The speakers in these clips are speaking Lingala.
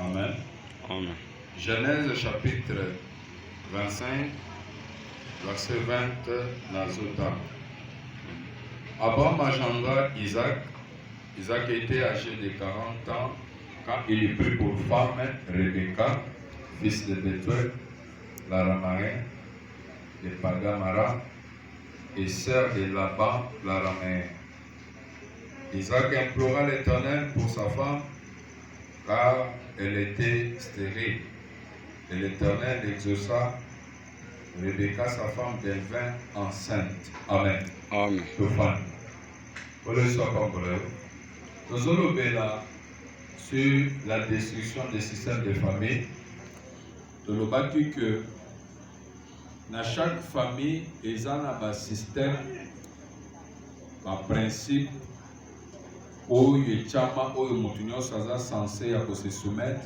Amen. Amen. Genèse chapitre 25, verset 20, Nazota. Abraham engendra Isaac. Isaac était âgé de 40 ans quand il prit pour femme Rebecca, fils de Bethuel, l'Aramaïen, de Pagamara, et sœur de Laban, l'Araméen. Isaac implora l'Éternel pour sa femme, car elle était stérile. Et l'Éternel exauça Rebecca, sa femme, devint enceinte. Amen. Amen. Tofan. Nous allons là sur la destruction des systèmes de famille. Nous avons dit que dans chaque famille, il y a un système, un principe, où il y a un censé se soumettre.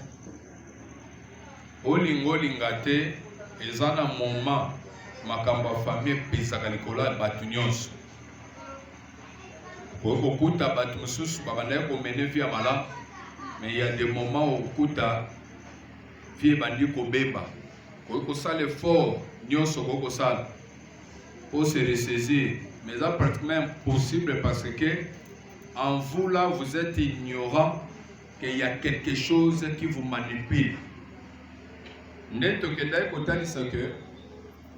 Olingo lingate ezana moment makamba famille pisaka likola batu nyonso okuta batu mususu babanda ko mener via mala mais il y a des moments où okuta vie bandi ko beba ko sale fort nyonso ko sala pour se ressaisir mais ça pratiquement impossible parce que en vous là vous êtes ignorant qu'il y a quelque chose qui vous manipule. Neto kendai kotalisa que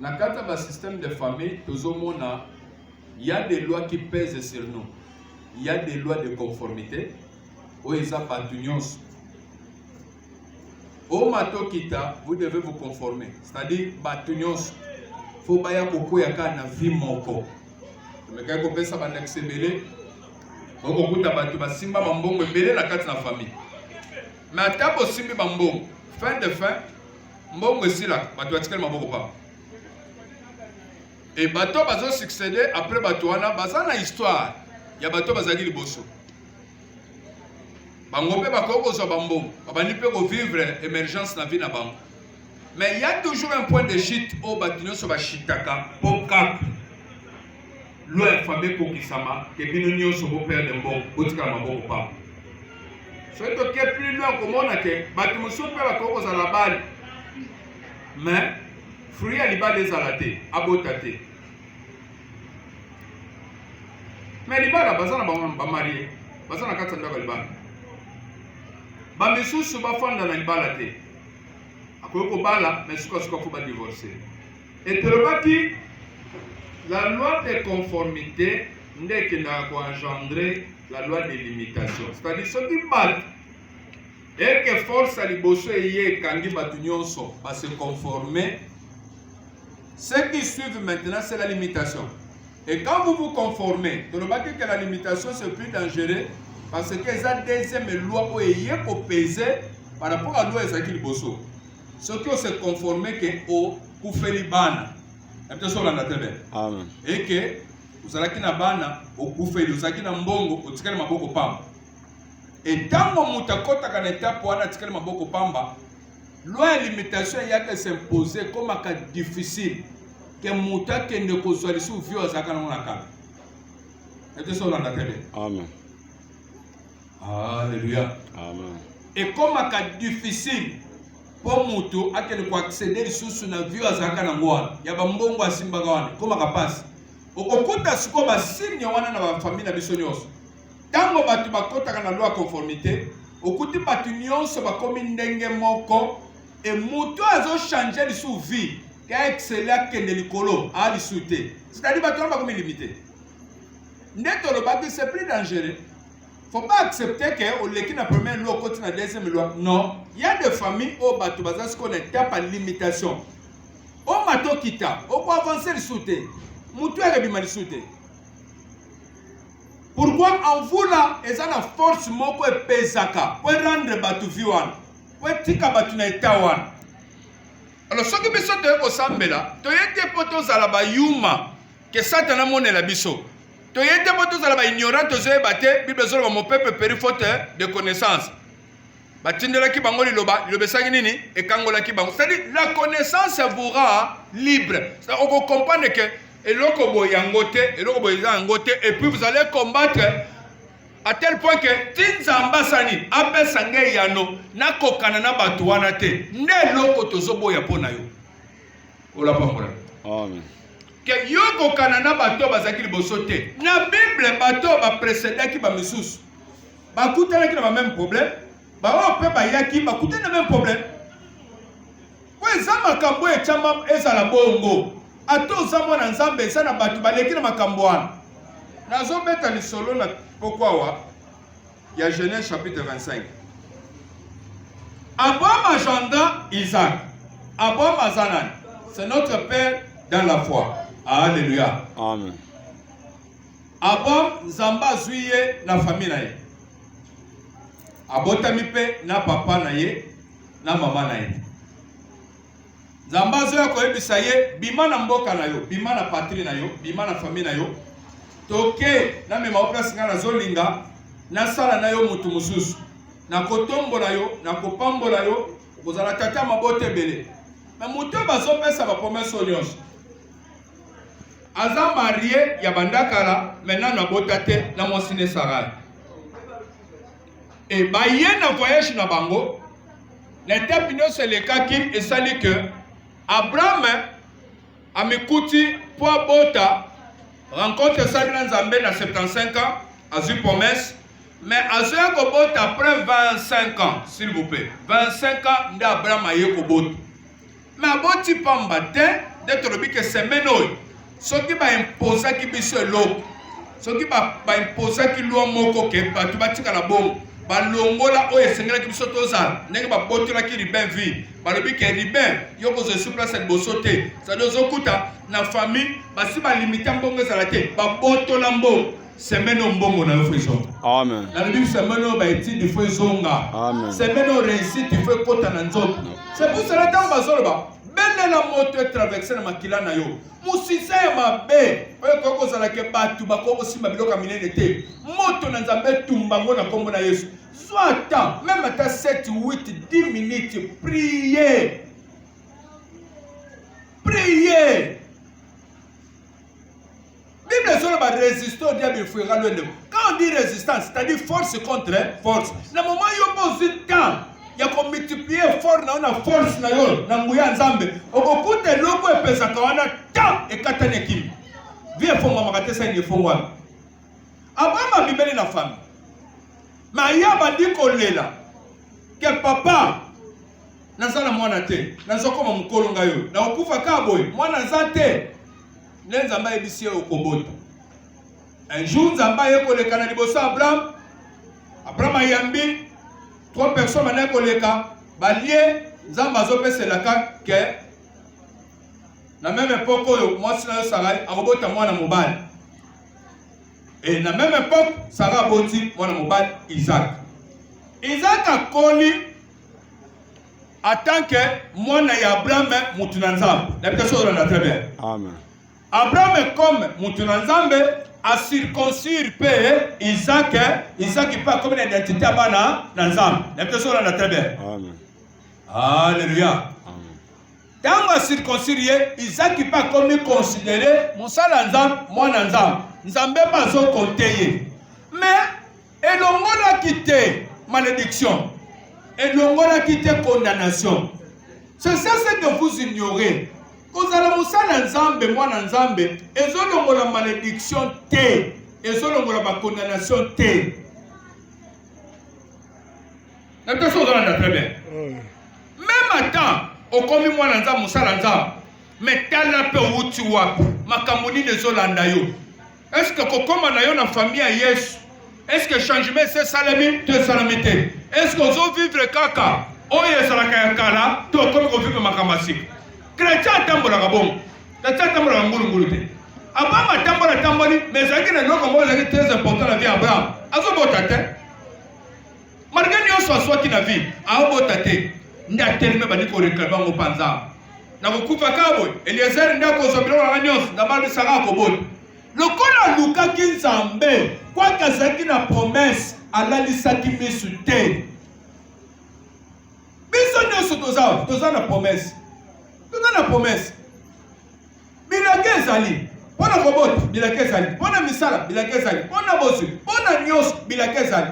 na kata ba système de famille tozomona il y a des lois qui pèsent sur nous. Il y a des lois de conformité où ils ont pas d'unions. Au mato kita vous devez vous conformer. C'est-à-dire batunions faut baya koko yaka na vie moko. Mais quand on pesa ba nexebele oko kuta batu basimba bambongo ebele na kata na famille. Mais atabo simbi bambongo fin de fin mbongo esila bato batikali maboko pa et bato bazo succéder après bato wana baza na histoire ya bato bazali liboso bango mpe bakoki kozwa bambongo babandi mpe kovivre émergence na vie na bango mais il y a toujours un point de chute oyo bato nyonso bashitaka mpo kaka lo ya famille ekokisama ke bino nyonso boperde mbongo botikala maboko pa soki toke plus loin komona ke bato mosusu mpe bakoki kozala bali mais fruit à libala ezala te abota te mais libala baza na bamarie baza na kati ya ndako ya libala bamisusu bafanda na libala te akoki kobala mais sukasuka fo badivorce et tolobaki la loi de conformité nde ekendaka koengendre la loi de limitation, c'est-à-dire soki bato et que force à liboso eye kangi batu nyonso va se conformer. Ce qui suit maintenant, c'est la limitation. Et quand vous vous conformez, vous remarquez que la limitation c'est plus dangereux parce que la deuxième loi où eye ko peser par rapport à la loi ezaki liboso. Ce qui se conformer que au kufeli bana. Amen. Et que vous allez na bana au kufeli, vous allez na mbongo, vous allez maboko pamba. Et tant que mutakota kana étape wana tikali maboko pamba, loi ya limitation yake s'imposer comme un cas difficile que mutake ne kozwali su vio azaka na kaka. Est-ce que on télé? Amen. Alléluia. Amen. Et comme un cas difficile pour mutu akele ko accéder susu na vio azaka na ngwana. Ya ba mbongo asimba wana, comme ka passe. Okokuta siko ba signe wana na ba famille na biso nyonso. Tango batu bakotaka na loi conformité, okuti batu nyonso bakomi ndenge moko et mutu azo changer lisu vie, ka excella kende likolo a lisu te. C'est-à-dire batu bakomi limité. Ndeto lobaki c'est plus dangereux. Faut pas accepter que oleki na première loi koti na deuxième loi. Non, il y a des familles où batu baza ce qu'on appelle par limitation. O mato kita, o ko avancer lisu te. Mutu akebima lisu te. Pourquoi en vous là, et ça la force moko et pesaka pour rendre batu viwan, pour tika batu na etawan. Alors ce que biso te ko sambela, to yete poto zala ba yuma que Satan mone la biso. To yete poto zala ba ignorant to zoe bate, Bible zolo mon peuple péri faute de connaissance. Batindela ki bango liloba, lobesaki nini e kangola ki bango. C'est-à-dire la connaissance vous rend libre. Ça on comprendre que et puis vous allez combattre à tel point que tinzamba sani apesa ngai yano nakokana na bato wana te nde loko tozoboya pona yo ola pambola. Amen. Que yo kokana na bato bazaki liboso te na Bible bato ba précédaki ba misusu bakutanaki na ba même problème ba pe bayaki bakutana na même problème ko eza makambo echama ezala bongo ato za mwana nzambe eza na bato baleki na makambo wana nazobeta lisolo na pourquoi wa il y a Genèse chapitre 25. Abraham agenda Isaac. Abraham azanan. C'est notre père dans la foi. Alléluia. Amen. Abraham zamba zuye na famille na ye. Abotami pe na papa na ye na mama na ye. Zamba zuye ko ebisa ye bima na mboka na yo, bima na patrie na yo, bima na famille na yo. Toke na mema place ngana zolinga na sala na yo mutu mususu na kotombola yo na kopambola yo kozala tata mabote bele mais mutu bazopesa ba promesse nyonso aza marié ya bandakala maintenant na botate na mosine Sarai et baye na voyage na bango na étape nyonso elekaki esali que Abraham amekuti po bota rencontre ça dans Nzambe na 75 ans a eu promesse. Mais à ce moment après 25 ans, s'il vous plaît, 25 ans, d'Abraham a eu Kobot. Mais à Boti Pambate, d'être le que c'est maintenant. Ce qui va imposer qui bise l'eau, ce qui va imposer qui l'eau moko que tu vas tirer la bombe. Balongola o esengela ki biso tozala ndenge babotola ki riben vie balobi ke riben yoko zo place de bosote ça doit okuta na famille basi ba limiter mbongo ezala te babotola mbongo semaine mbongo na ofriso. Amen. Na Bible semaine ba eti di fo zonga. Amen. Semaine réussite il faut kota na nzoto. C'est pour cela que bazoloba belle la moto traverser na makila na yo. Musisa ya mabe oyo koko zala ke batu bakoko simba biloka minene te. Moto na Nzambe tumbango na kombo na Yesu. Soit temps, même à 7, 8, 10 minutes, priez. Priez. Bible sur la résistance au diable, il faut le. Quand on dit résistance, c'est-à-dire force contre force. Dans le moment où il y a besoin de temps, il y a qu'on multiplie force, on a force, na nguya nzambe. Au de l'eau, et pesa quand on a temps et katane kim. Viens pour moi, ma ça il faut voir. Avant ma Bible la femme. Mais il y a bandi kolela. Que papa nazana mwana te. Nazoko ma mukolonga yo. Na okufa kaboy, mwana zate. Nzamba ebisi okoboto. Un jour Nzamba yekoleka na liboso Abraham. Abraham ayambi 3 personnes na koleka balie Nzamba zopeselaka ke na même époque oyo mwasi na yo Sarai akobota mwana mobali. Et na même époque Sarah aboti mwana mobali Isaac. Isaac akoli en tant que mwana ya Abraham mutu na Nzambe. La personne on a très bien. Amen. Abraham comme mutu na Nzambe a circoncire pe Isaac pas comme une identité abana na Nzambe. La personne on a très bien. Amen. Alléluia. Tant que circoncire Isaac pas comme considéré musala Nzambe mwana Nzambe. Nzambe pas zo compter. Mais elongola quitté malédiction. Elongola quitté condamnation. C'est ça que vous ignorez. Kozala musala Nzambe mwana Nzambe ezolongola malédiction te, ezolongola ba condamnation te. La personne on très bien. Même attends, au commis mwana Nzambe musala Nzambe, mais tala pe wuti wapi makamoni ezolanda yo. Est-ce que kokoma na yo na famille ya Yesu? Est-ce que changement c'est salami te salamité? Est-ce que vous vivre kaka oye salaka ya kala to ko vivre makamasi? Chrétien tambola kabom. Chrétien tambola ngulu te. Abama tambola tamboli mais ça qui ne loko mo c'est très important la vie Abraham. Azo botate. Malgré nyo so qui na vie, a botate. Nda telme bani ko rekaba mo panza. Na kukufa kabo, Eliezer ndako zobilo na nyos, na bali saka ko bot. Lokola Luka Nzambe kwa kazaki na promesse alalisaki misu te. Biso nyonso toza na promesse. Toza na promesse. Milage ezali. Pona robot bilaka ezali, pona misala bilaka ezali, pona bosu, pona nyos bilaka ezali.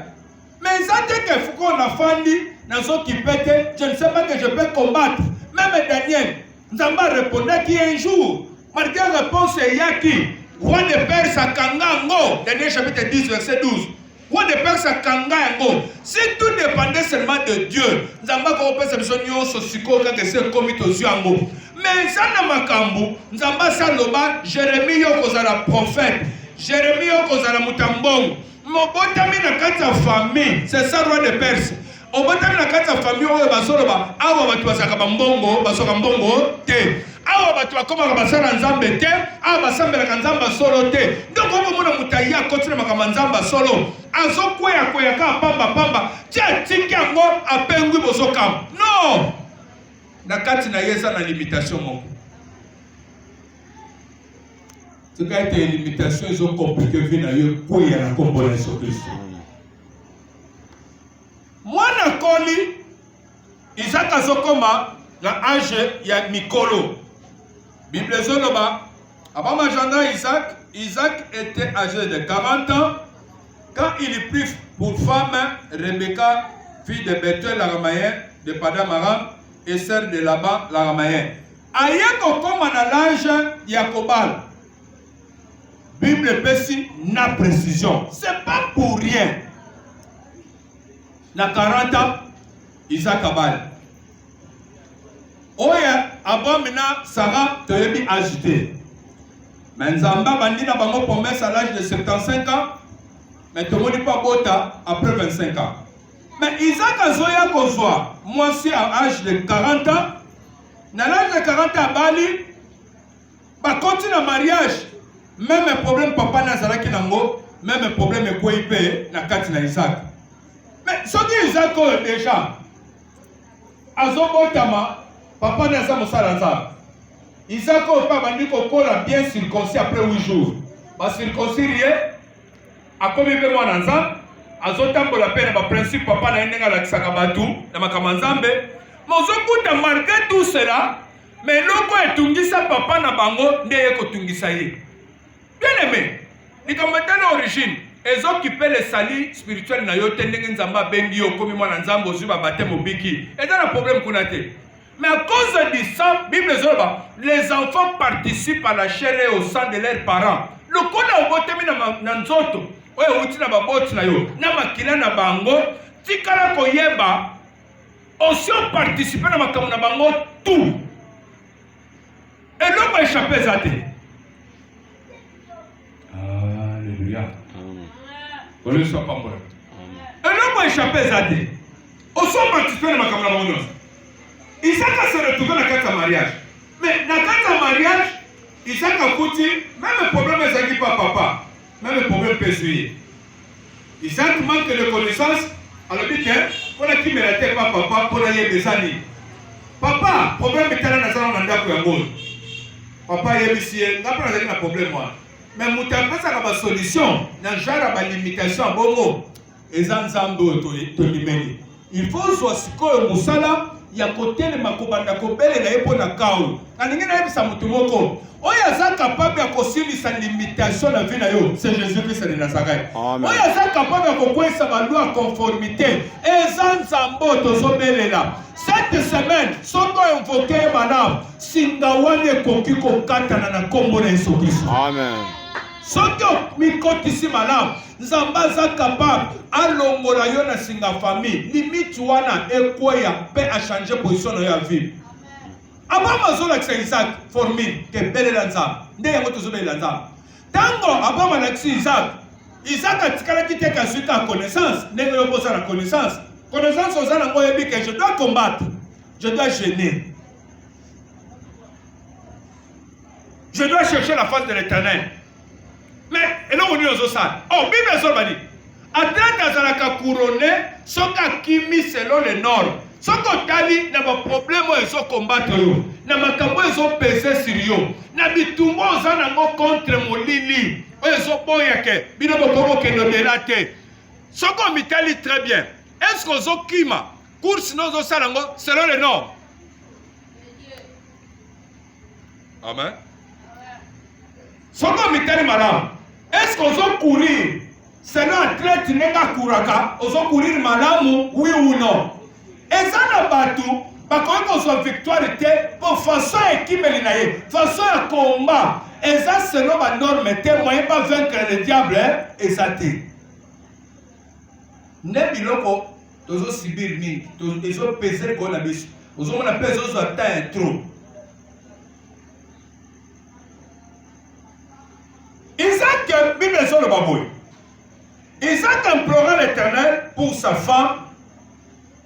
Mais ça dès que faut qu'on a fandi dans son qui pète, je ne sais pas que je peux combattre. Même Daniel, Nzamba répondait qu'il y a un jour, malgré la réponse Yaki, roi de Perse à Kangango, Daniel chapitre 10 verset 12. Roi de Perse à Kangango. Si tout dépendait seulement de Dieu, Nzamba ko pesa bisonyo sosiko ka que c'est comme to zuango. Mais ça na makambu, Nzamba saloba Jérémie yoko za la prophète, Jérémie yoko za la mutambongo. Mobotami na kati ya famille, c'est ça roi de Perse. Obotami na kati ya famille oyo basoloba, awa batu basaka bambongo, basoka mbongo te. Awa batu bakoma basala nzambe te, awa basambelaka nzamba solo te. Donc obo mona mutayi akotile makama nzamba solo. Azokweya kweya ka pamba pamba, tia tiki yango apengwi bosokam. Non! Na kati na yesa na limitation moko. Ce qui a été une limitation, ils ont compliqué vie na yo quoi ya na kombo na Yesu Kristo. Mwana koli Isaac azokoma na âge ya mikolo. Bible zoloba abama janda Isaac était âgé de 40 ans quand il prit pour femme Rebecca, fille de Bethuel l'Aramaïen, de Padam Aram et sœur de Laban l'Aramaïen. Ayeko koma na l'âge ya Kobal. Bible Pessi n'a précision. C'est pas pour rien. Na 40 ans, Isaac Abal. Oya, Abamina, Sarah, Toyebi agité. Mais Nzamba bandi na bango promesse à l'âge de 75 ans. Mais tout le monde n'est pas bota après 25 ans. Mais Isaac Azoya Kozwa, moi aussi à l'âge de 40 ans. Na l'âge de 40 ans, Bali, bah continue le mariage. Même un problème papa nazalaki nango, même un problème quoi il paye na kati na Isaac. Mais ce qui Isaac déjà azobotama papa naza mosala nzambe. Isaac pas bandi kokola bien circoncis après 8 jours. Ba circoncire akomi pe mwana nzambe, azotambola pe na ba principe papa na ndenga la kisaka batu na makama nzambe. Mozokuta malgré tout cela, mais loko etungisa papa na bango ndeye kotungisa ye. Bien aimé, ni comme dans l'origine, ils occupent les salis spirituels na yote ndenge nzamba bengi yo komi mwana nzambe ozuba baptême obiki. Et dans le problème qu'on a été. Mais à cause de ça, Bible zoba, les enfants participent à la chair et au sang de leurs parents. Le kona obotemi na nzoto, oyo uti na baboti na yo, na makila na bango, tikala koyeba, aussi on participe na makambo na bango tout. Et l'homme a échappé à terre. Alléluia. On ne soit pas mort. Un homme a échappé à Zadé. Au son participé à ma caméra. Isaac a se retrouvé dans la carte de mariage. Mais dans la carte de mariage, Isaac a coûté, même le problème est qui pas papa, même le problème pésué. Isaac manque de connaissances. Alors dit que, pour qui ne méritait pas papa, pour aller des années. Papa, problème est là dans un endroit pour un papa est ici, n'a pas de problème moi. Mais Moutampa, ça a une solution. Dans le genre de limitation à Bongo, et Zanzambo, il faut soit ce que Moussala, il y a côté de Makobanda Kobel et la Epona Kao. Quand il y a un Samutumoko, on est capable de construire sa limitation dans la vie, c'est Jésus-Christ de Nazareth. On est capable de construire sa loi en conformité. Et Zanzambo, Tozobele là. Cette semaine, sont invoqués, madame, Singawane Kokiko Katana na Kombo na Yesu-Kristo. Amen. Soto mikotisi malamu nzamba za capable alongola yo na singa famille limite wana ekweya pe a changer position na yo vie abama zola kisa Isaac formule ke belela nzamba nde yango tozobelela nzamba tango abama na kisa Isaac atikala kiteka suite à connaissance ndenge yo posa na connaissance ozana ngo yebi que je dois combattre, je dois gêner, je dois chercher la face de l'Éternel. Mais, et là, on est aux osades. Oh, Bible est dit. Atlanta Zalaka couronné, soka kimi selon le nord. Soko tali, n'a pas problème, ils sont combattre. N'a pas kambo, ils sont pesé sur yo. N'a bitumbo, ils sont contre Molili. Ils sont boyake. Bino bokomo ke no delate. Soko mitali très bien. Est-ce que zo kima? Course nos osalango selon le nord. Amen. Soko mitani malam. Est-ce qu'on va courir? C'est l'athlète n'est couraka. On va courir malamu, oui ou non? Et ça n'a pas tout. Parce qu'on soit victoire était pour façon équipe melinaye, façon à combat. Et ça selon ma norme était moyen pas vaincre le diable et ça t'est. Ne biloko tozo sibir mingi, tozo peser ko na biso. Ozo mona peser ozo atteindre trop. Isaac Bible sur le baboui. Isaac implora l'Éternel pour sa femme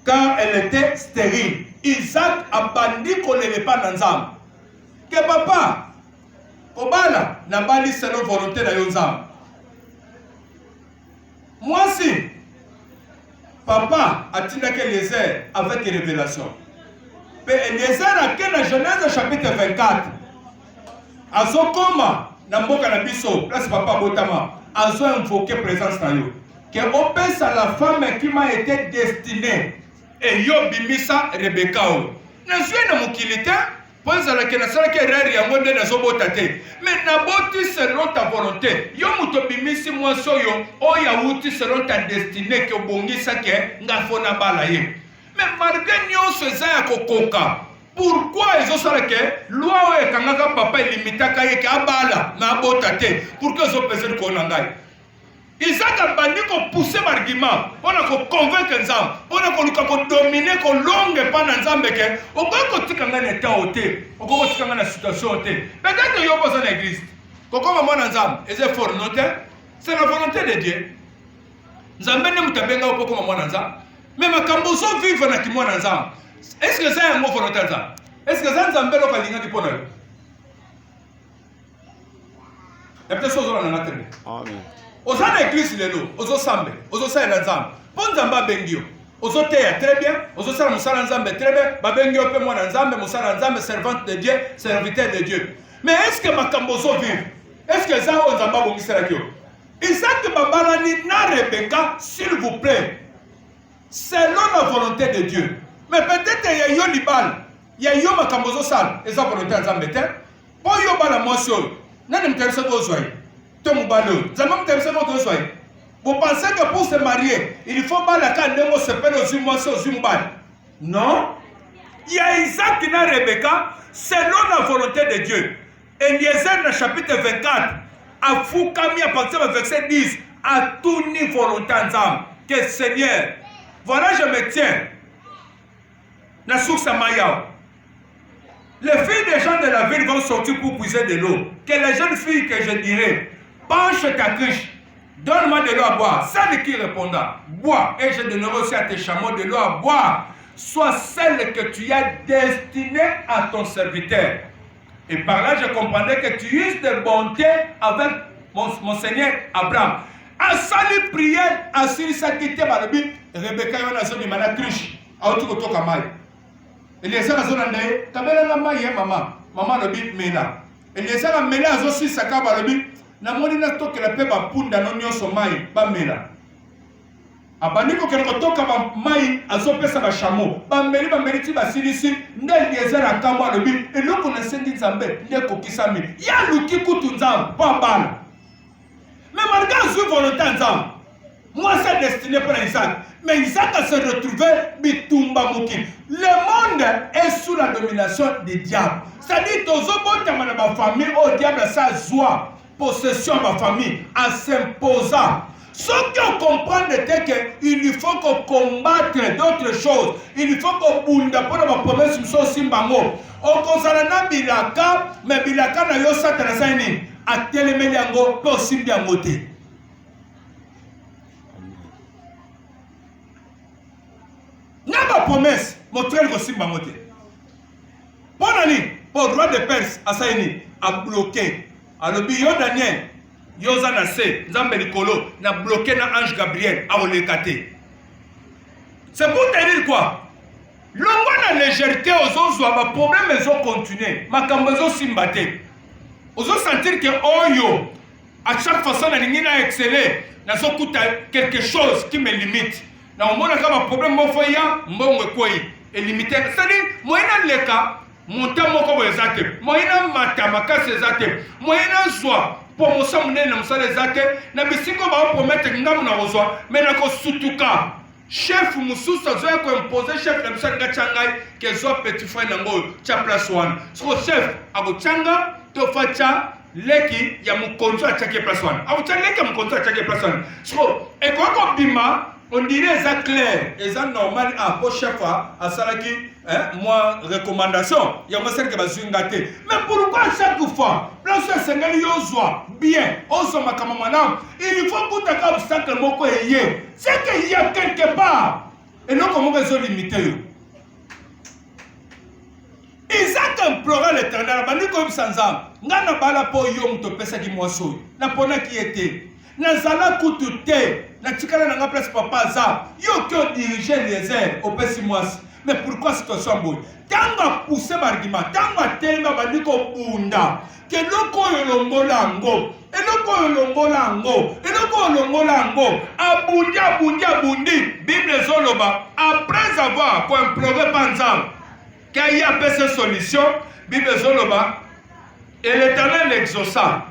car elle était stérile. Isaac a bandit qu'on ne pas dans l'âme. Que papa, Kobala n'a pas dit selon volonté de l'âme. Moi si, papa a dit que Eliezer avec une révélation. Mais Eliezer a que la Genèse chapitre 24. A son coma, dans mboka na biso, place papa Botama, a son invoqué présence na yo. Que opesse à la femme qui m'a été destinée. Et yo bimisa Rebecca o. Na suis na mukilité, pense à la que na sala que rari yango nde na zobota te. Mais na boti selon ta volonté. Yo muto bimisi moi soyo, o ya uti selon ta destinée que bongisa ke ngafona bala ye. Mais malgré nyonso eza ya kokoka. Pourquoi ils ont ça que loi e kangaka papa limitaka ye ke abala na bota te pour que zo pese ko nangai. Isaac a bandit qu'on poussait l'argument, on a convaincre Nzam, on a dominer, qu'on longue pas dans Nzam, on peut dire qu'on a un état ôté, on peut dire qu'on a une situation ôté. Peut-être qu'il y a pas dans l'église. Quand on a Nzam, et c'est fort noté, c'est la volonté de Dieu. Nzam n'est pas bien au comme moi Nzam, mais ma camboso vive dans qui moi Nzam. Est-ce que c'est un mot volonté Nzam? Est-ce que c'est Nzam belo kalinga qui pone? Et peut-être chose on a entendu. Amen. Aux gens d'église les lots, aux ensembles, aux ossailles d'ensemble. Bon zamba bengio. Aux hôtels très bien, aux ossailles moussala ensemble très bien. Babengio peut moi ensemble, moussala ensemble, servante de Dieu, serviteur de Dieu. Mais est-ce que ma camboso vive? Est-ce que ça on zamba bon miserakio? Isaac babalani na Rebecca, s'il vous plaît, selon la volonté de Dieu. Mais peut-être il y a yo libal, il y a yo ma camboso sale, et sa volonté ensemble terre. Pour yo bala motion, n'a ne m'intéresse pas aux vous pensez que pour se marier, il faut pas la canne de se faire aux humains. Non. Il y a Isaac qui n'a Rebecca selon la volonté de Dieu. Eliezer, dans le chapitre 24, à Foukami, à partir du verset 10, à tout niveau volonté ensemble. Que Seigneur, voilà, je me tiens. La source à Maya. Les filles des gens de la ville vont sortir pour puiser de l'eau. Que les jeunes filles que je dirais, penche ta cruche, donne-moi de l'eau à boire. Celle qui répondra, bois, et je donnerai aussi à tes chameaux de l'eau à boire. Sois celle que tu as destinée à ton serviteur. Et par là, je comprendrai que tu uses de bonté avec mon Seigneur Abraham. À sali prière, à sali sakité, Rebecca yon a zone mana cruche, à autre côté kamai. Eliezer a zone andaye, tabela la maye maman le bit mena. Eliezer a mena a zosi sakaba le bit. Na moni na toke la pe ba punda no nyonso mai ba mela. Abandi ko kene ko toka ba mai azopesa ba chameau. Ba meli ti ba silisi nde Eliezer akamwa le bi eloko na sendi Nzambe nde ko kisami. Ya luki kutu Nzambe ba bana. Mais malgré sa volonté Nzambe, moi c'est destiné pour Isaac. Mais Isaac a se retrouvé bitumba muki. Le monde est sous la domination du diable. C'est-à-dire tozo bota na ba famille au diable sa joie. Possession de ma famille en s'imposant. Ce qu'on comprend c'est qu'il faut qu'on combatte d'autres choses. Il faut qu'on bunda pour la promesse de Simbango. On considère Bilaka, mais Bilaka n'a pas de satana à téléméliango pour Simbiangote. N'a pas promesse, montrer le Simbangote. Pour le roi de Perse, a bloqué. Alors, yo Daniel, yoza na se, Nzambe Nikolo, na bloqué na ange Gabriel, a olekate. C'est pour te dire quoi? L'ongo na légèreté aux autres, ma problème ils ont continué, ma cambezo simbate. Aux autres sentir que oh yo, à chaque façon na ningina exceller, na so kuta quelque chose qui me limite. Na on mona kama problème mo foya, mbongo koi, est limité. C'est-à-dire, moi na leka. Monta moko ezate moyena mata makasi ezate moyena zwa promotion munene na musala ezate na bisiko ba promettre ngamu na ozwa mais na ko sutuka chef mususu azoya ko imposer chef na bisala ngachangai ke zo petit frère nango cha place one so chef agochanga to facha leki ya mukonzo achake place one agochanga leki ya mukonzo achake place one so ekoko bima on dirait ça clair et ça normal à pour chef à salaki moi recommandation il y a moi celle que va zingate mais pourquoi chaque fois place sengeli yozwa bien ozo makamamana il faut que tu aies obstacle moko eye c'est qu'il y a quelque part et non comment ils ont limité Isaac implora l'Éternel bandi ko bisanza ngana bala po yo mto pesa ki mwaso na pona ki était nazala kutu te na tikala na nga place papa za yo ko diriger les airs au pesi mwasi mais pourquoi situation boy tanga pousser argument tanga telema bandi ko bunda ke loko yolongola ngo eloko yolongola ngo eloko yolongola ngo abundi Bible zoloba après avoir ko implorer panza qu'il y a une solution, Bible zoloba et l'Éternel l'exauça.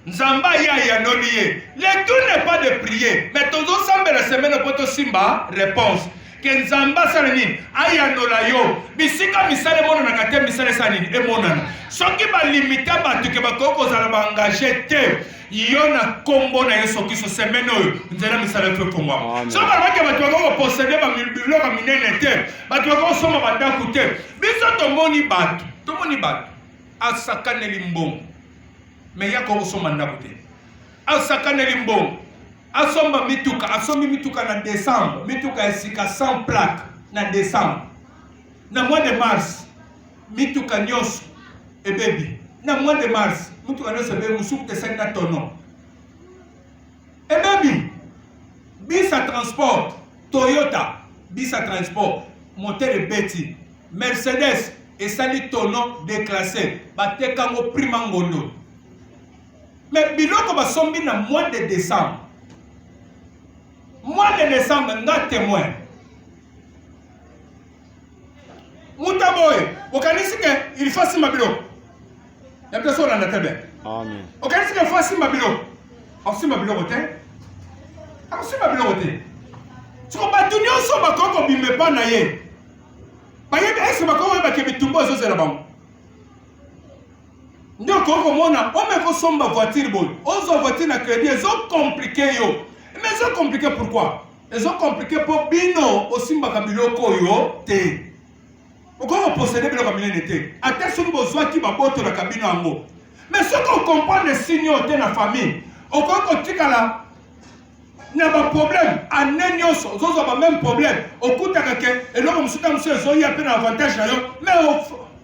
Nzamba ya nolié. Le tout n'est pas de prier, mais tous ensemble la semaine poto simba réponse. Que nzamba salini aya nolayo bisika misale mono na kate misale salini e monana. Soki ba limita ba tuke ba koko za ba engager te. Yona kombo na yeso kiso semaine oyo nzela misale fe pour moi. So ba bake ba tuko posséder ba biloko ka minene te. Ba tuko soma ba ndaku te. Biso to moni batu. To moni batu. Asakane limbongo. Mais ya ko soma ndaku te. Asakane limbongo. Asomba mituka, asombi mituka na décembre, mituka esika 100 plaques na décembre. Na mois de mars, mituka nyos et baby. Na mois de mars, mituka nyos et baby musuku te 5 tonneaux. Et baby, bis à transport, Toyota, bis à transport, moteur de Betty, Mercedes et sali tonneaux déclassés, batekango primangondo. Mais biloko basombi na mois de décembre. Mois de décembre, nga témoin. Moutaboy, okanisi ke il faut si mabilo. Ya pesa on a tebe. Amen. Okanisi ke faut si mabilo. Aussi mabilo kote. Aussi mabilo kote. Siko batunyo so bakoko bimbe pa na ye. Ba yebe ese bakoko ba ke bitumbo zo zela bango. Ndio koko mona, o me ko somba voiture boy. Ozo voiture na crédit zo compliqué yo. Mais ils ont compliqué pourquoi? Ils ont compliqué pour Bino aussi Makabiloko yo te. Pourquoi vous possédez Bilo Kamine te? A tel sur besoin qui va porter la cabine en haut. Mais ce qu'on comprend des signaux de la famille, au cas où tu as là, n'a pas de problème. À Nénios, ils ont pas même problème. Au coup de quelqu'un, et là, ils ont eu un peu d'avantage mais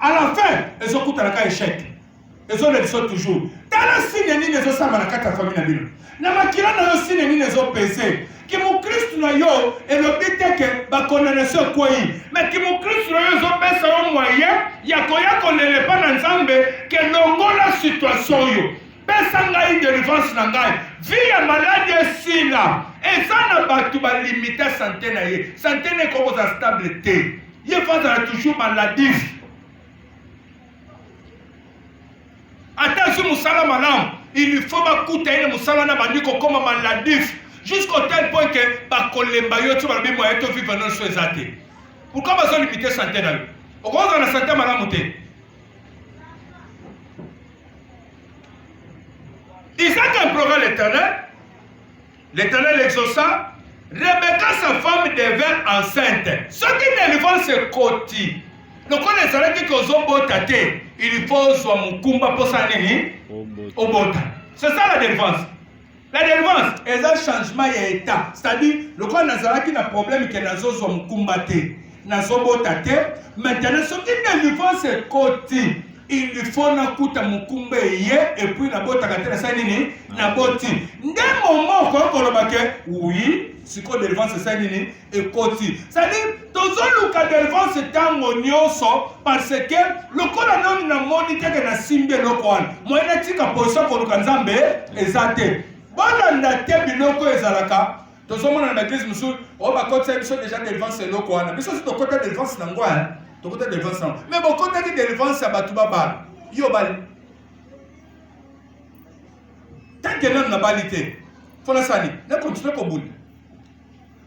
à la fin, ils ont coûté la cas échec. Ils ont les choses toujours. Dans la signe, ils ont ça dans la carte famille Nabilo. Na makila na yo sine ni nezo pese ki mu Kristo na yo e lo biteke ba condamnation ko yi mais ki mu Kristo na yo zo pesa yo moyen ya ko lele pa na nzambe ke longola situation yo pesa ngai délivrance na ngai vie ya maladie sila e sana batu ba limiter santé na ye santé ne ko za stable te ye fa za toujours maladif attention musala malam il faut que une musalana bandiko comme maladif jusqu'au tel point que ba kolemba yo tu ba bi moyen to vivre dans ce zate. Pourquoi ba zo limiter santé na yo? O ko za na santé malamu te. Isaac implora l'Éternel exauça, Rebecca sa femme devint enceinte. Ce qui délivre ce côté. Donc on est allé que Zobota te, il faut soit mon kumba pour ça nini Obota. C'est ça la délivrance. La délivrance est un changement d'état. C'est-à-dire, le corps n'a qui n'a problème que n'a soit mon kumba te, n'a Zobota te. Maintenant, ce qui délivre ce côté, il faut na kuta mukumba ye et puis na bota katela ça nini na boti. Ndé moment ko kolobake oui. Si quoi délivrance c'est ça nini et côté. C'est-à-dire tozo luka délivrance tango nyonso parce que le kola non na monite que na simbe lokwan. Moi na tika position ko luka nzambe ezate. Bona na te biloko ezalaka. Tozo mona na église musu o ba côté biso déjà délivrance lokwan. Biso si to côté délivrance na ngwa to côté délivrance. Mais bon côté délivrance ya batu baba. Yo bal. maintenant na balité. Fona sani, na continue ko boule.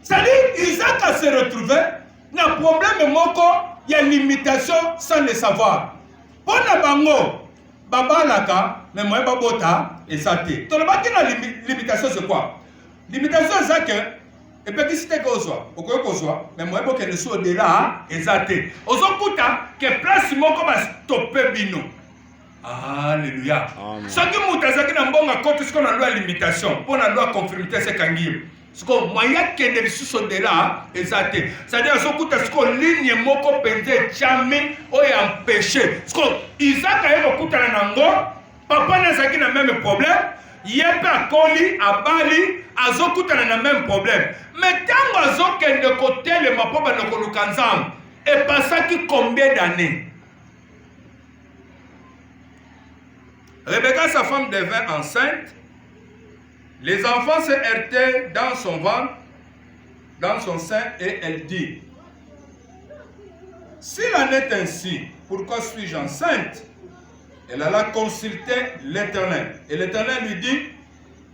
C'est-à-dire Isaac a se retrouvé na problème moko ya limitation sans le savoir. Pona bango babalaka mais moi babota ezate. To ba ki na limitation c'est quoi? Limitation c'est que et puis si t'es kozwa, okokozwa mais moi boke ne so de là ezate. Ozokuta que place moko ba stopper bino. Alléluia. Ce qui moutazaki na mbonga kote ce qu'on a loi limitation, pour la loi conformité c'est kangi. Ce qu'on moyen que de sous de là exact. C'est-à-dire ce que ce ligne moko penze jamais o empêché. Ce qu'on Isaac a eu na nango, papa na zaki na même problème, yepa koli abali azokuta na même problème. Mais tant azokende côté le mapoba na kolukanzam et passaki combien d'années? Rebecca, sa femme, devint enceinte. Les enfants se heurtaient dans son ventre, dans son sein, et elle dit, s'il en est ainsi, pourquoi suis-je enceinte? Elle alla consulter l'Éternel. Et l'Éternel lui dit,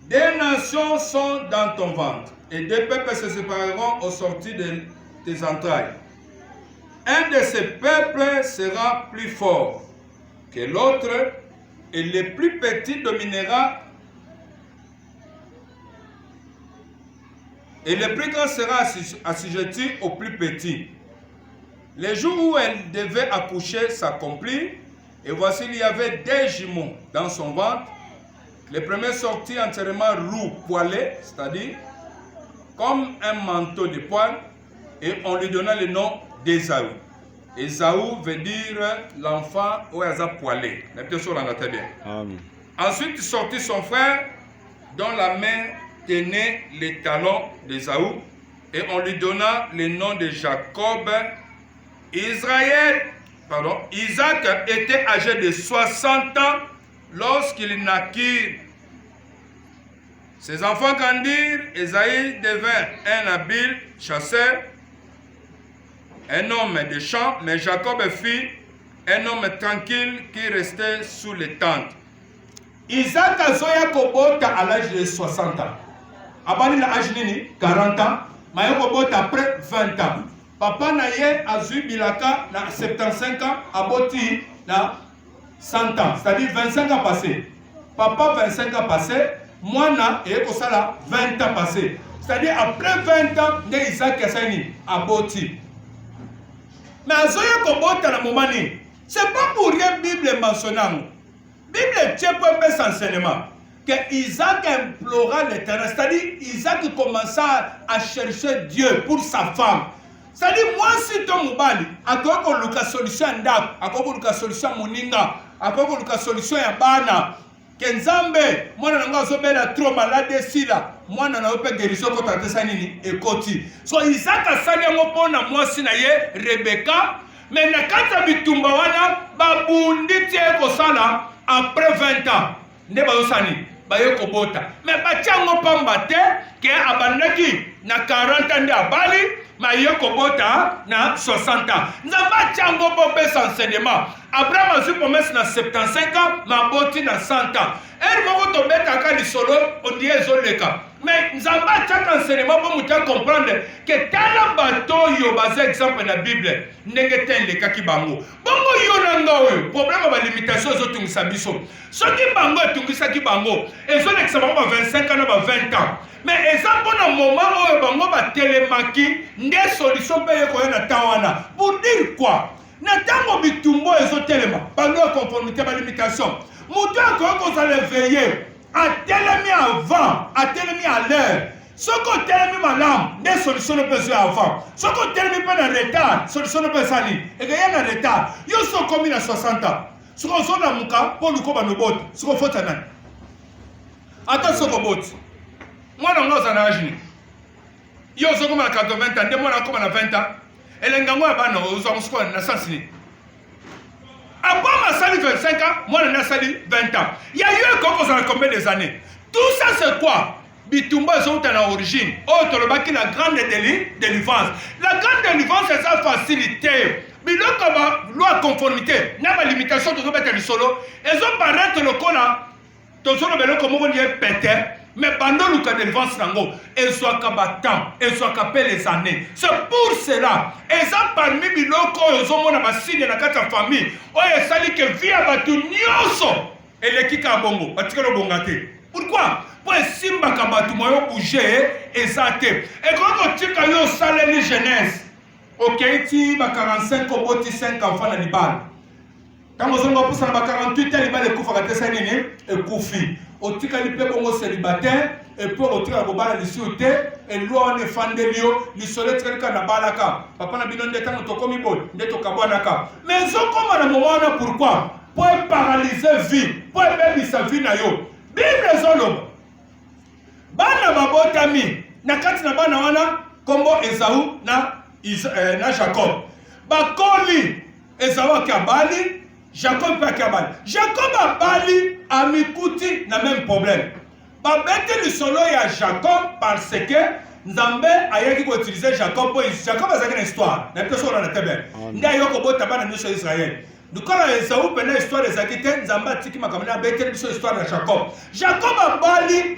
des nations sont dans ton ventre, et deux peuples se sépareront au sortir de tes entrailles. Un de ces peuples sera plus fort que l'autre, et le plus petit dominera, et le plus grand sera assujetti au plus petit. Le jour où elle devait accoucher s'accomplit, et voici il y avait des jumeaux dans son ventre. Le premier sortit entièrement roux, poilé, c'est-à-dire comme un manteau de poils, et on lui donna le nom d'Ésaü. Ésaü veut dire l'enfant au hasard poilé. Ensuite sortit son frère dont la main tenait les talons d'Ésaü et on lui donna le nom de Jacob. Isaac était âgé de 60 ans lorsqu'il naquit. Ses enfants grandirent. Ésaü devint un habile chasseur, un homme de champ, mais Jacob fit un homme tranquille qui restait sous les tentes. Isaac a zoya kobota à l'âge de 60 ans. Abani na âge nini 40 ans, mais kobota après 20 ans. Papa na ye azu bilaka na 75 ans, aboti na 100 ans, c'est-à-dire 25 ans passés. Papa 25 ans passés, mwana et kosala 20 ans passés. C'est-à-dire après 20 ans, de Isaac a saini aboti. Mais azoya kobota na momani, c'est pas pour rien Bible mentionnant. Bible tient pour un enseignement que Isaac implora l'Éternel, c'est-à-dire Isaac commença à chercher Dieu pour sa femme. C'est-à-dire moi si ton mobali, akoko luka solution ndak, akoko luka solution moninga, akoko luka solution ya bana. Kenzambe, mwana nanga zobela trop malade sila, mwana na ope guérison ko tatesa nini ekoti. So Isaac asali yango pona mwasi na ye Rebecca, mais na kata bitumba wana babundi tie ko sala après 20 ans. Ne bazosani baye kobota. Mais bachango pamba te ke abandaki na 40 ans de abali, mais ye kobota na 60 ans. Nzamba chango pope enseignement. Abraham a eu promesse na 75 ans, ma boti na 100 ans. Elle m'a dit beta ka lisolo on dit ezoleka. Mais nzamba chaka enseignement pour muta comprendre que tala bato yo basé exemple na Bible ndenge ten le kaki bango. Bango yo nanga oyo problème ba limitation ezotungisa biso. Soki bango etungisa ki bango ezolekisa bango ba 25 ans na ba 20 ans. Mais exemple na moment oyo bango ba telemaki nde solution pe yeko na tawana. Pour dire quoi? Na tango bitumbo ezotelema bango conformité ba limitation. Moutou akoko za le veiller a telemi avant, a telemi à l'heure. Ce qu'on telemi madame, des solutions ne peuvent se avant. Ce qu'on telemi pas dans retard, solution ne peut s'allier. Et qu'il y a un retard. Yo sont commis à 60 ans. Ce qu'on soit dans mon cas, pour nous comme nos bottes, ce qu'on faut tenir. Attends ce qu'on botte. Moi dans nos âges. Yo sont comme à 80 ans, des mois comme à 20 ans. Et les gars, on a un score na sensini. Après ma sali 25 ans, moi je n'ai sali 20 ans. Il y a eu un concours dans combien des années? Tout ça c'est quoi? Bitumba sont à l'origine. Autre le baki la grande délivrance. La grande délivrance c'est sa facilité. Mais là comme loi conformité, n'a pas limitation de mettre le solo. Ils ont paraître le cola. tozona beloko moko ndiye pété mais pendant le cas de délivrance nango ezwaka batemps ezwaka pe les années. C'est pour cela eza parmi biloko oyo ozomona basigne na kati ya famille oyo esali ke vie ya bato nyonso eleki ka bongo batikala obonga te. Pourquoi? Po esimbaka bato moyo bouge eza te ekoki kotika yo osaleli jeunesse okei ti ba 45 oboti 5 enfants na libala ntango ozonga opusana ba 48 ya libala ekufaka te sa nini ekufi otikali mpe bongo célibataire epuis otikala kobala lisu te elwa wana efandeli yo lisolo etikali kaka na balaka papa na bino nde ntango tokomi boye nde tokabwanaka mais ezokoma na moma wana pourquoi po eparalyse vie po ebebisa vie na yo. Bible ezoloba bana babotami na kati na bana wana kombo Esau na Jacob bakoli Esau akabali Jacob mpe akabali Jacob abali amikuti na même problème babete lisolo ya Jacob parce que Nzambe ayaki ko utiliser Jacob po Jacob azaki na histoire na peso na tebe nda yoko bota bana nyonso Israël dukola Esau pena histoire ezaki te Nzambe atiki makambo na bete biso histoire ya Jacob abali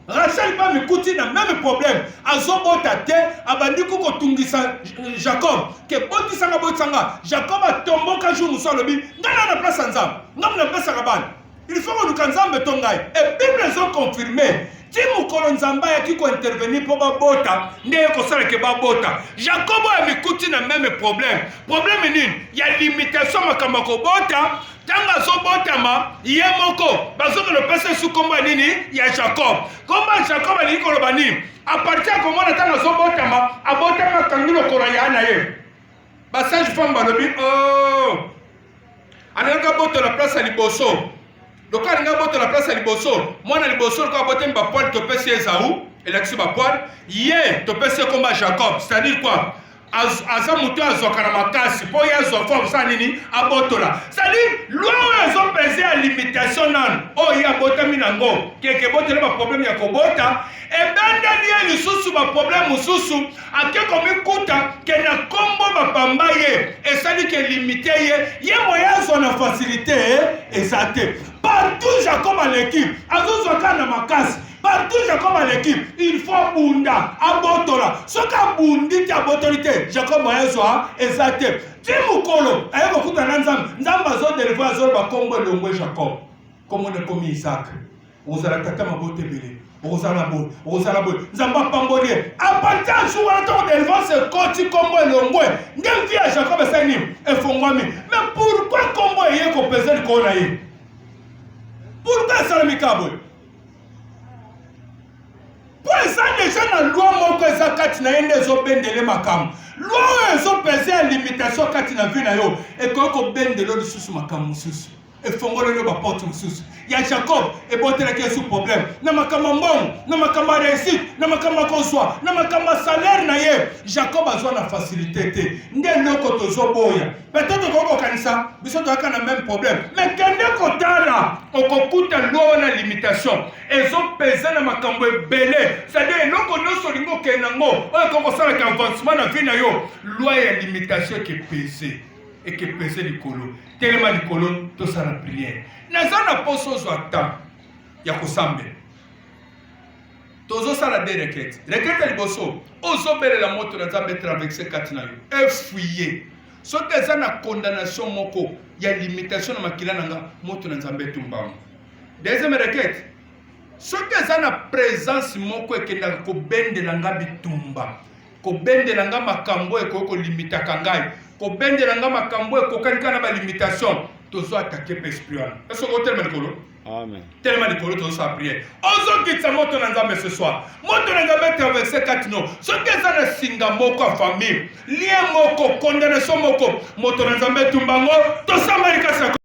Rachel pas mikuti na même problème azobota te abandi ko tungisa Jacob ke botisanga botsanga Jacob atomboka jour musolobi ngana na place Nzambe ngam na place kabana il faut que nous Nzambe tongai et Bible zo confirmer ti mukolo Nzambe yaki ko intervenir po babota nde ko sala ke babota Jacob a mikuti na même problème nini ya limitation makamba ko bota tanga zobotama ye moko bazoka le pese sous komba nini ya Jacob komba Jacob ali ko lobani a partir ko mona tanga zobotama abotama kangilo ko ya na ye basage femme balobi oh alanga boto la place à liboso loka nga boto la place à liboso mwana liboso ko botem ba poil to pese Esau elakisi ba poil ye to pese komba Jacob c'est-à-dire quoi aza muto azokana makasi po yazo forme sa nini abotola c'est-à-dire loi azo peser à limitation nan o ya botami nango keke botola ba problème ya kobota e benda lié lisusu ba problème mususu akeko mikuta ke na kombo ba pamba ye et ça dit que limité ye moya zo na facilité ezate partout Jacob à l'équipe azo zokana makasi partout Jacob à l'équipe, il faut bunda, abotola. Ce qu'a bundi ti abotorité, Jacob moyezoa ezate. Ti mukolo, ayeko kutana Nzamba zo délivrer zo ba kombo longwe Jacob. Comme on est comme Isaac. Ozala tata mabote bele. Ozala bo. Nzamba pambolie. A partir du jour où on délivre ce koti kombo longwe. Ngem via Jacob esani efongwami. Mais pourquoi kombo yeko peser ko na ye? Pourquoi ça le mikabo? Pour ça déjà la loi moko eza kati na yende zo bendele makam loi ezo peser à limitation kati na vie na yo e ko bendelo lisusu makam mususu e fongolo yo ba porte mususu ya Jacob e botela ke sous problème na makama mbongo na makama réussite na makama consoi na makama salaire na ye Jacob azwa na facilité te nde loko tozo boya peut-être ko kanisa biso to aka na même problème mais kende ko tala okokuta loi na limitation ezo peser na makambo ebele c'est-à-dire loko nyonso lingo kenango oyo ko sala ka avancement na vie na yo loi ya limitation ke peser et que peser likolo tellement likolo to sala prière nazana poso zo ata ya kosambe tozo sala de requête liboso ozo bele la moto na Nzambe traverser katina yo effuyer soki eza na condamnation moko ya limitation na makila nanga moto na Nzambe tumbamo. Deuxième requête soki eza na présence moko ekendaka kobendela nga bitumba kobendela nga makambo ekoko limitaka ngai kobendela nga makambo ekokanika na balimitation tozo attaquer pe esprit wana est-ce que tellement likolo amen tellement likolo tozo sa prière ozo kitsa moto na Nzambe ce soir moto na Nzambe traverser katino soki eza na singa moko a famille lien moko condamnation moko moto na Nzambe tumbango to samarika